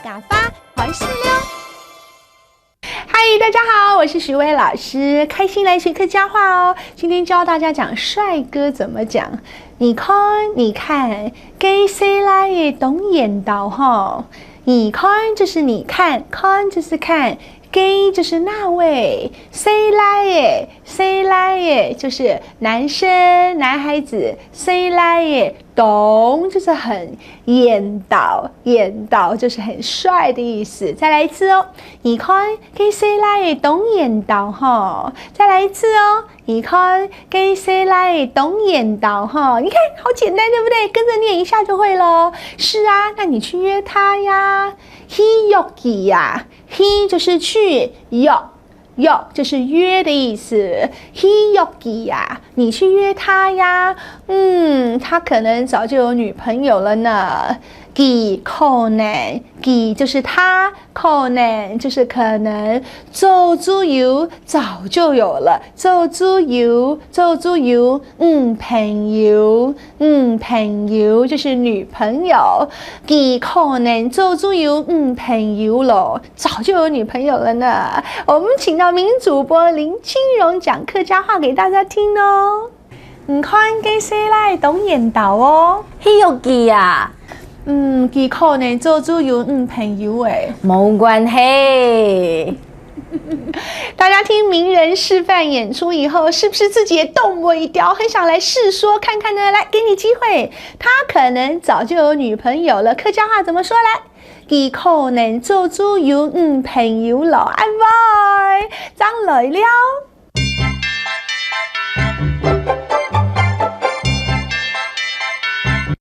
嘎发还是溜。嗨，大家好，我是徐薇老师，开心来学客家话哦。今天教大家讲帅哥怎么讲。你看，你看，给谁来也懂眼道哈？你看就是你看，看就是看。给就是那位，谁来耶？谁来耶？就是男生、男孩子，谁来耶？懂就是很眼倒，眼倒就是很帅的意思。再来一次哦，你看给谁来耶？懂眼倒哈。再来一次哦，你看给谁来耶？懂眼倒哈。你看好简单，对不对？跟着念一下就会咯。是啊，那你去约他呀。He 約佢呀 ，He 就是去，約就是約的意思。He 約佢呀，你去約他呀。他可能早就有女朋友了呢。佢可能，佢就是他，可能就是可能。早就有，早就有了。早就有，朋友，朋友就是女朋友。佢可能早就有朋友了，早就有女朋友了呢。我们请到名主播林清荣讲客家话给大家听哦。唔看给谁来懂眼道哦？he 有記啊？佢可能早就有朋友誒。冇關係。大家聽名人示範演出以後，是不是自己也動我一條，很想來試說看看呢？來，給你機會。他可能早就有女朋友了，客家話怎麼說來？佢可能早就有朋友了，拜拜，張來了。